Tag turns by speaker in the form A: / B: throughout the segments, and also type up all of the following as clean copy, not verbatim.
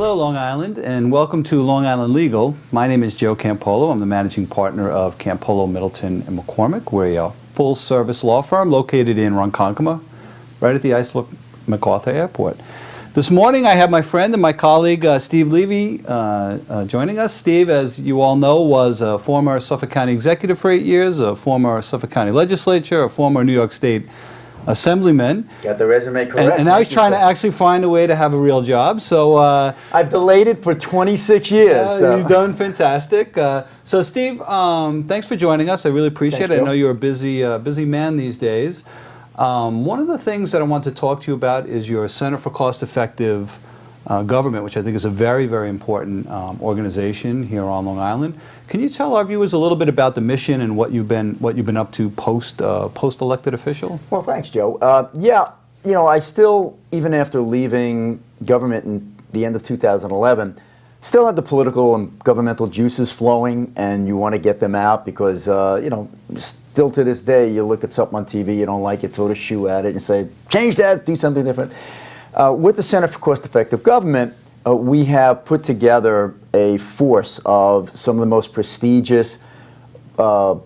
A: Hello, Long Island, and welcome to Long Island Legal. My name is Joe Campolo. I'm the managing partner of Campolo, Middleton, and McCormick. We're a full-service law firm located in Ronkonkoma, right at the Islip MacArthur Airport. This morning, I have my friend and my colleague, Steve Levy, joining us. Steve, as you all know, was a former Suffolk County executive for 8 years, a former Suffolk County legislature, a former New York State assemblyman.
B: Got the resume correct.
A: And now he's trying to actually find a way to have a real job. So
B: I've delayed it for 26 years.
A: You've done fantastic. So Steve, thanks for joining us. I really appreciate it. I know you're a busy man these days. One of the things that I want to talk to you about is your Center for Cost-Effective Government, which I think is a very, very important organization here on Long Island. Can you tell our viewers a little bit about the mission and what you've been up to post-elected official?
B: Well, thanks, Joe. Yeah, you know, I still, even after leaving government in the end of 2011, still have the political and governmental juices flowing, and you want to get them out because, you know, still to this day, you look at something on TV, you don't like it, throw the shoe at it and say, change that, do something different. With the Center for Cost-Effective Government, we have put together a force of some of the most prestigious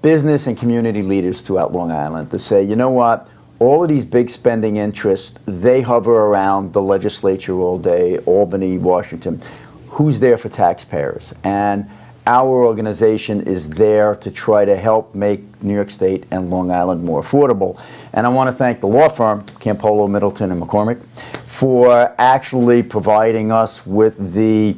B: business and community leaders throughout Long Island to say, you know what, all of these big spending interests, they hover around the legislature all day, Albany, Washington. Who's there for taxpayers? And our organization is there to try to help make New York State and Long Island more affordable. And I want to thank the law firm, Campolo, Middleton, and McCormick, for actually providing us with the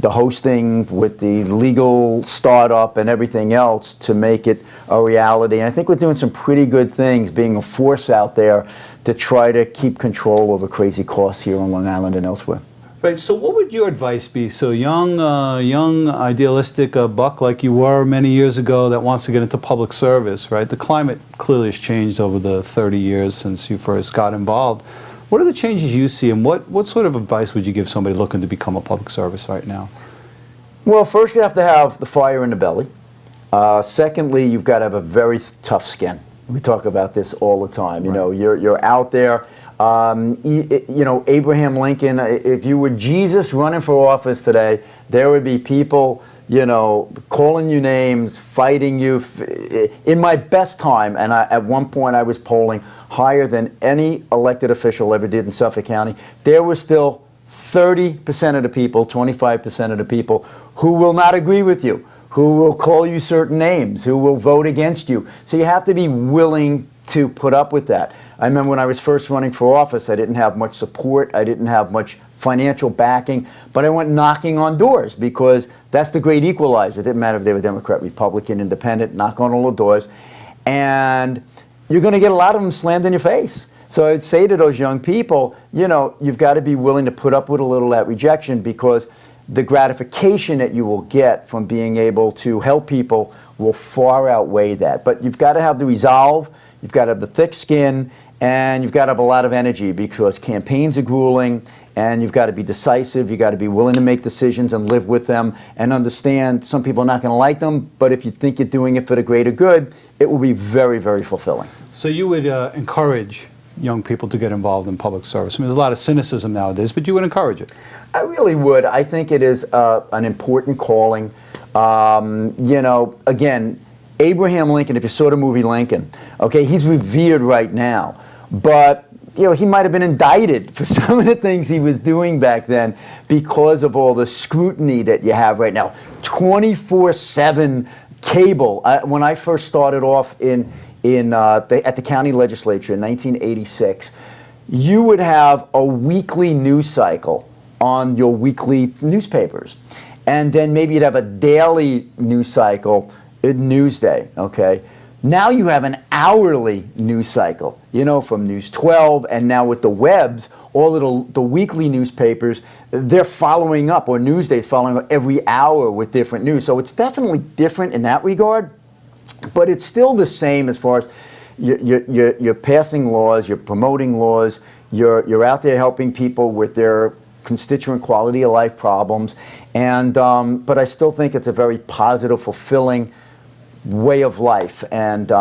B: hosting, with the legal startup and everything else to make it a reality. And I think we're doing some pretty good things, being a force out there to try to keep control over crazy costs here on Long Island and elsewhere.
A: Right, so what would your advice be? So young, idealistic buck like you were many years ago that wants to get into public service, right? The climate clearly has changed over the 30 years since you first got involved. What are the changes you see, and what sort of advice would you give somebody looking to become a public service right now?
B: Well, first you have to have the fire in the belly. Secondly, you've got to have a very tough skin. We talk about this all the time. You know, you're out there. You know, Abraham Lincoln, if you were Jesus running for office today, there would be people, you know, calling you names, fighting you. In my best time, and at one point I was polling higher than any elected official ever did in Suffolk County, there were still 30% of the people, 25% of the people who will not agree with you, who will call you certain names, who will vote against you. So you have to be willing to put up with that. I remember when I was first running for office, I didn't have much support, I didn't have much financial backing, but I went knocking on doors because that's the great equalizer. It didn't matter if they were Democrat, Republican, Independent, knock on all the doors, and you're going to get a lot of them slammed in your face. So I'd say to those young people, you know, you've got to be willing to put up with a little of that rejection because the gratification that you will get from being able to help people will far outweigh that. But you've got to have the resolve, you've got to have the thick skin, and you've got to have a lot of energy because campaigns are grueling, and you've got to be decisive, you've got to be willing to make decisions and live with them and understand some people are not going to like them, but if you think you're doing it for the greater good, it will be very, very fulfilling.
A: So you would encourage young people to get involved in public service? I mean, there's a lot of cynicism nowadays, but you would encourage it.
B: I really would. I think it is an important calling. You know, again, Abraham Lincoln, if you saw the movie Lincoln, okay, he's revered right now, but you know, he might have been indicted for some of the things he was doing back then because of all the scrutiny that you have right now. 24/7 cable. When I first started off at the county legislature in 1986, you would have a weekly news cycle on your weekly newspapers. And then maybe you'd have a daily news cycle at Newsday, okay? Now you have an hourly news cycle, you know, from News 12, and now with the webs, all of the weekly newspapers, they're following up, or Newsday's following up every hour with different news. So it's definitely different in that regard, but it's still the same as far as you're passing laws, you're promoting laws, you're out there helping people with their constituent quality of life problems, and but I still think it's a very positive, fulfilling way of life. And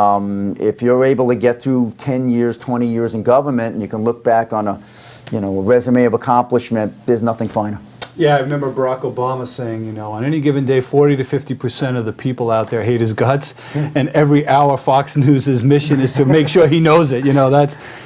B: if you're able to get through 10 years, 20 years in government, and you can look back on a resume of accomplishment, there's nothing finer.
A: Yeah, I remember Barack Obama saying, you know, on any given day, 40 to 50% of the people out there hate his guts, and every hour Fox News' mission is to make sure he knows it. You know,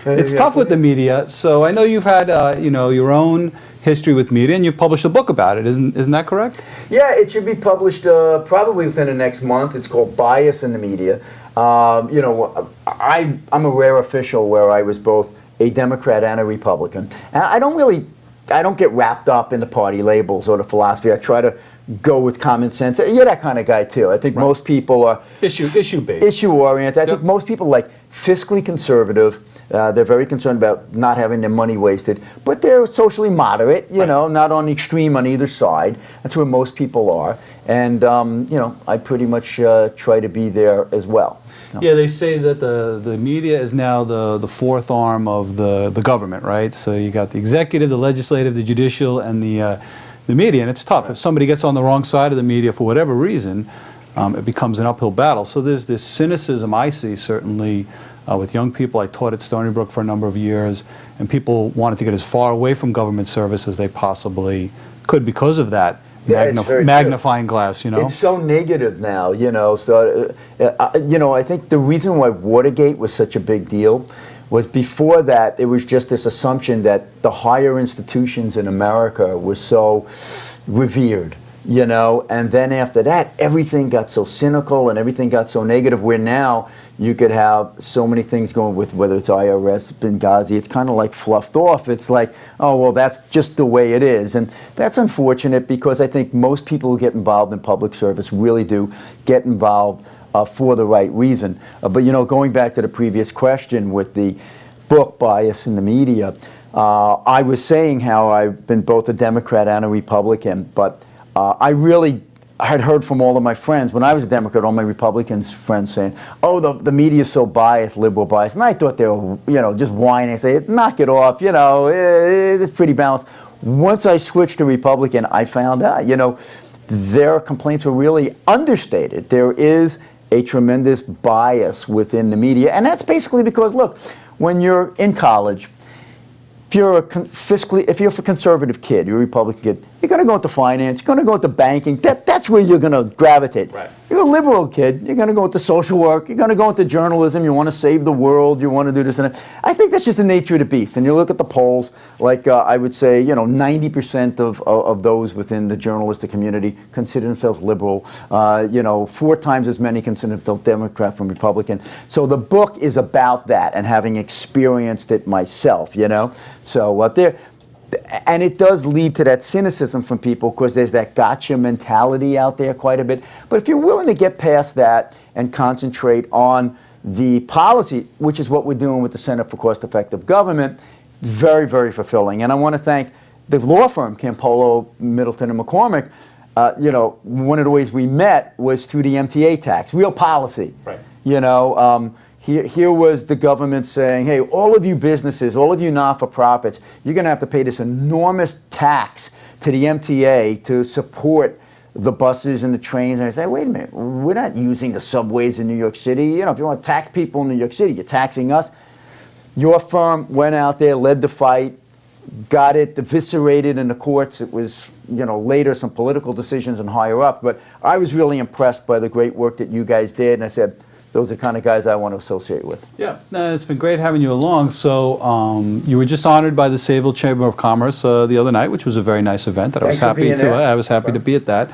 A: it's tough with the media. So I know you've had, you know, your own history with media, and you've published a book about it. Isn't that correct?
B: Yeah, it should be published probably within the next month. It's called Bias in the Media. You know, I'm a rare official where I was both a Democrat and a Republican, and I don't get wrapped up in the party labels or the philosophy. I try to go with common sense. You're that kind of guy too. I think most people are
A: issue-based,
B: issue-oriented. I think most people like fiscally conservative. They're very concerned about not having their money wasted, but they're socially moderate. You know, not on the extreme on either side. That's where most people are, and you know, I pretty much try to be there as well.
A: Yeah, they say that the media is now the fourth arm of the government, right? So you got the executive, the legislative, the judicial, and the media, and it's tough. If somebody gets on the wrong side of the media for whatever reason, it becomes an uphill battle. So there's this cynicism I see certainly with young people. I taught at Stony Brook for a number of years, and people wanted to get as far away from government service as they possibly could because of that.
B: Yeah,
A: magnifying glass, you know?
B: It's so negative now, you know. So, you know, I think the reason why Watergate was such a big deal was before that, it was just this assumption that the higher institutions in America were so revered, you know. And then after that, everything got so cynical and everything got so negative, where now you could have so many things going with, whether it's IRS, Benghazi, it's kind of like fluffed off. It's like, oh, well, that's just the way it is. And that's unfortunate, because I think most people who get involved in public service really do get involved for the right reason. But, you know, going back to the previous question with the book Bias in the Media, I was saying how I've been both a Democrat and a Republican, but I had heard from all of my friends when I was a Democrat, all my Republican friends saying, "Oh, the media is so biased, liberal biased," and I thought they were, you know, just whining. Say, "Knock it off," you know, it's pretty balanced. Once I switched to Republican, I found out, you know, their complaints were really understated. There is a tremendous bias within the media, and that's basically because, look, when you're in college, if you're a conservative kid, you're a Republican kid, you're going to go into finance, you're going to go into banking. That's where you're going to gravitate.
A: Right.
B: You're a liberal kid, you're going to go into social work, you're going to go into journalism, you want to save the world, you want to do this and that. I think that's just the nature of the beast. And you look at the polls, like I would say, you know, 90% of those within the journalistic community consider themselves liberal. You know, 4 times as many consider themselves Democrat from Republican. So the book is about that, and having experienced it myself, you know. So there. And it does lead to that cynicism from people, because there's that gotcha mentality out there quite a bit. But if you're willing to get past that and concentrate on the policy, which is what we're doing with the Center for Cost-Effective Government, very, very fulfilling. And I want to thank the law firm, Campolo, Middleton, and McCormick. You know, one of the ways we met was through the MTA tax, real policy.
A: Right.
B: You know, here was the government saying, hey, all of you businesses, all of you not-for-profits, you're going to have to pay this enormous tax to the MTA to support the buses and the trains. And I say, wait a minute, we're not using the subways in New York City. You know, if you want to tax people in New York City, you're taxing us. Your firm went out there, led the fight, got it eviscerated in the courts. It was, you know, later some political decisions and higher up. But I was really impressed by the great work that you guys did. And I said, those are the kind of guys I want to associate with.
A: Yeah, it's been great having you along. So you were just honored by the Sayville Chamber of Commerce the other night, which was a very nice event that I was happy to be at that.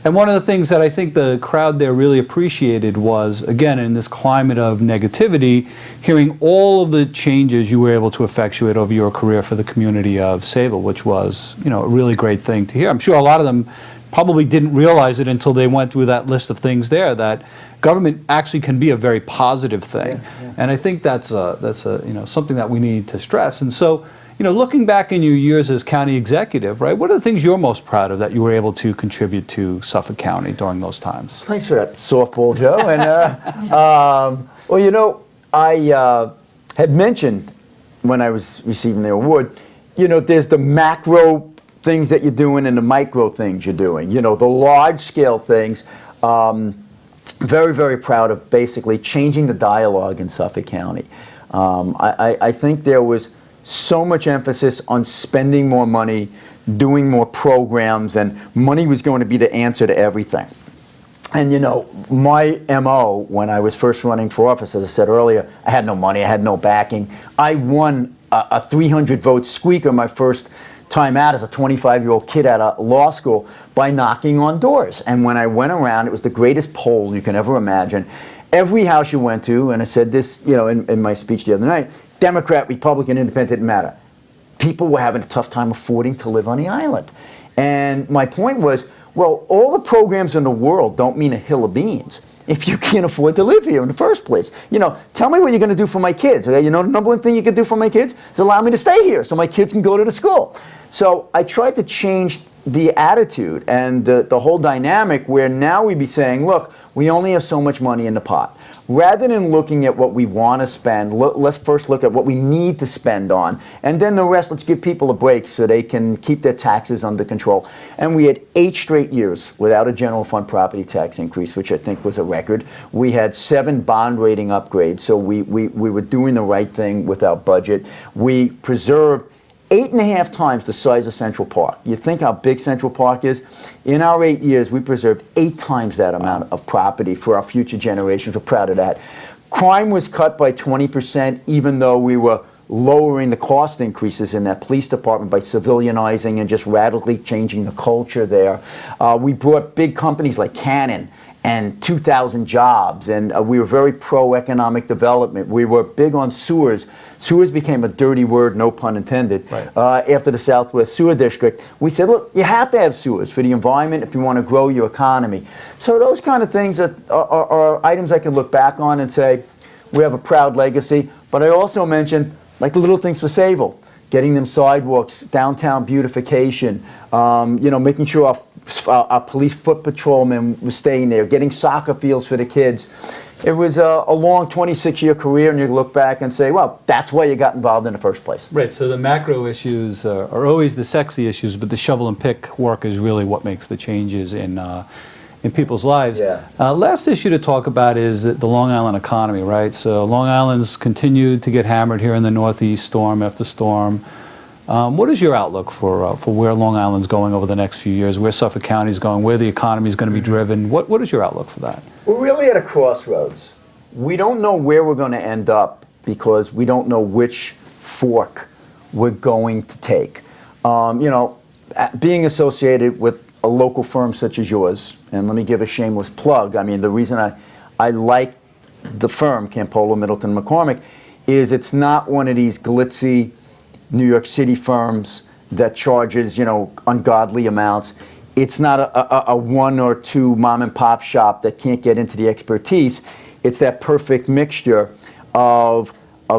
A: And one of the things that I think the crowd there really appreciated was, again, in this climate of negativity, hearing all of the changes you were able to effectuate over your career for the community of Sayville, which was, you know, a really great thing to hear. I'm sure a lot of them probably didn't realize it until they went through that list of things there, that government actually can be a very positive thing. Yeah. And I think that's you know, something that we need to stress. And so, you know, looking back in your years as county executive, right, what are the things you're most proud of that you were able to contribute to Suffolk County during those times?
B: Thanks for that softball, Joe. And well, you know, I had mentioned when I was receiving the award, you know, there's the macro things that you're doing and the micro things you're doing. You know, the large scale things. Very, very proud of basically changing the dialogue in Suffolk County. I think there was so much emphasis on spending more money doing more programs, and money was going to be the answer to everything. And you know, my MO when I was first running for office, as I said earlier, I had no money, I had no backing. I won a 300 vote squeaker my first time out as a 25-year-old kid at a law school by knocking on doors. And when I went around, it was the greatest poll you can ever imagine. Every house you went to, and I said this, you know, in my speech the other night, Democrat, Republican, Independent, didn't matter. People were having a tough time affording to live on the island. And my point was, well, all the programs in the world don't mean a hill of beans if you can't afford to live here in the first place. You know, tell me what you're going to do for my kids. Okay? You know, the number one thing you can do for my kids is allow me to stay here so my kids can go to the school. So I tried to change the attitude and the whole dynamic where now we'd be saying, look, we only have so much money in the pot. Rather than looking at what we want to spend, let's first look at what we need to spend on, and then the rest, let's give people a break so they can keep their taxes under control. And we had 8 straight years without a general fund property tax increase, which I think was a record. We had 7 bond rating upgrades, so we were doing the right thing with our budget. We preserved 8.5 times the size of Central Park. You think how big Central Park is? In our 8 years, we preserved 8 times that amount of property for our future generations. We're proud of that. Crime was cut by 20%, even though we were lowering the cost increases in that police department by civilianizing and just radically changing the culture there. We brought big companies like Canon and 2,000 jobs, and we were very pro-economic development. We were big on sewers. Sewers became a dirty word, no pun intended,
A: right.
B: After the Southwest Sewer District. We said, look, you have to have sewers for the environment if you want to grow your economy. So those kind of things are items I can look back on and say, we have a proud legacy. But I also mentioned, like the little things for Sable, getting them sidewalks, downtown beautification, you know, making sure our police foot patrolmen were staying there, getting soccer fields for the kids. It was a long 26-year career, and you look back and say, well, that's why you got involved in the first place.
A: Right, so the macro issues are always the sexy issues, but the shovel and pick work is really what makes the changes in people's lives.
B: Yeah.
A: Last issue to talk about is the Long Island economy, right? So Long Island's continued to get hammered here in the Northeast, storm after storm. What is your outlook for where Long Island's going over the next few years, where Suffolk County's going, where the economy is going to be driven? What is your outlook for that?
B: We're really at a crossroads. We don't know where we're going to end up because we don't know which fork we're going to take. You know, being associated with a local firm such as yours, and let me give a shameless plug. I mean, the reason I like the firm, Campolo, Middleton, McCormick, is it's not one of these glitzy New York City firms that charges, you know, ungodly amounts. It's not a 1 or 2 mom and pop shop that can't get into the expertise. It's that perfect mixture of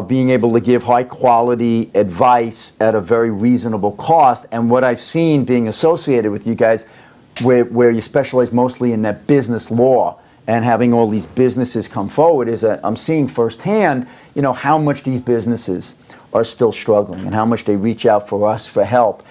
B: being able to give high quality advice at a very reasonable cost. And what I've seen being associated with you guys, where you specialize mostly in that business law and having all these businesses come forward, is that I'm seeing firsthand, you know, how much these businesses are still struggling and how much they reach out for us for help.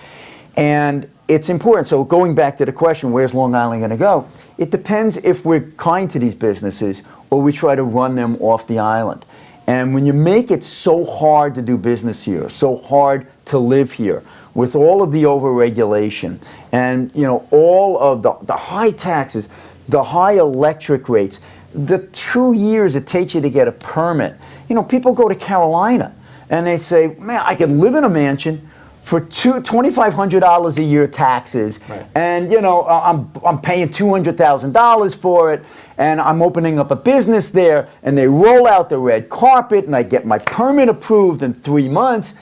B: And it's important. So going back to the question, where's Long Island going to go? It depends if we're kind to these businesses or we try to run them off the island. And when you make it so hard to do business here, so hard to live here, with all of the overregulation and, you know, all of the high taxes, the high electric rates, the 2 years it takes you to get a permit. You know, people go to Carolina and they say, man, I can live in a mansion for $2,500 a year taxes, right. And you know, I'm paying $200,000 for it, and I'm opening up a business there, and they roll out the red carpet, and I get my permit approved in 3 months.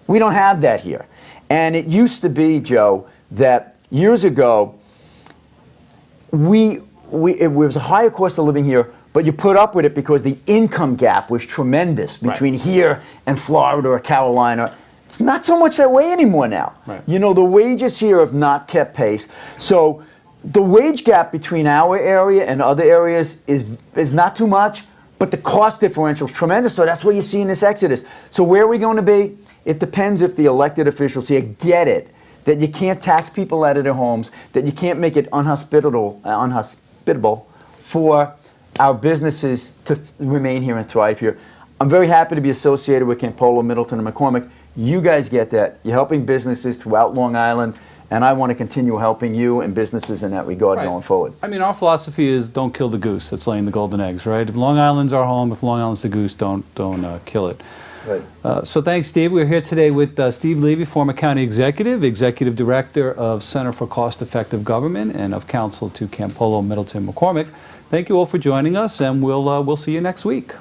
B: We don't have that here. And it used to be, Joe, that years ago, it was a higher cost of living here, but you put up with it because the income gap was tremendous between right. here and Florida or Carolina. It's not so much that way anymore now. Right. You know, the wages here have not kept pace. So the wage gap between our area and other areas is not too much, but the cost differential is tremendous. So that's what you see in this exodus. So where are we going to be? It depends if the elected officials here get it, that you can't tax people out of their homes, that you can't make it unhospitable for our businesses to remain here and thrive here. I'm very happy to be associated with Campolo, Middleton, and McCormick. You guys get that. You're helping businesses throughout Long Island, and I want to continue helping you and businesses in that regard
A: Right.
B: going forward.
A: I mean, our philosophy is don't kill the goose that's laying the golden eggs, right? If Long Island's our home, if Long Island's the goose, don't kill it.
B: Right.
A: So thanks, Steve. We're here today with Steve Levy, former county executive, executive director of Center for Cost-Effective Government, and of counsel to Campolo, Middleton, McCormick. Thank you all for joining us, and we'll see you next week.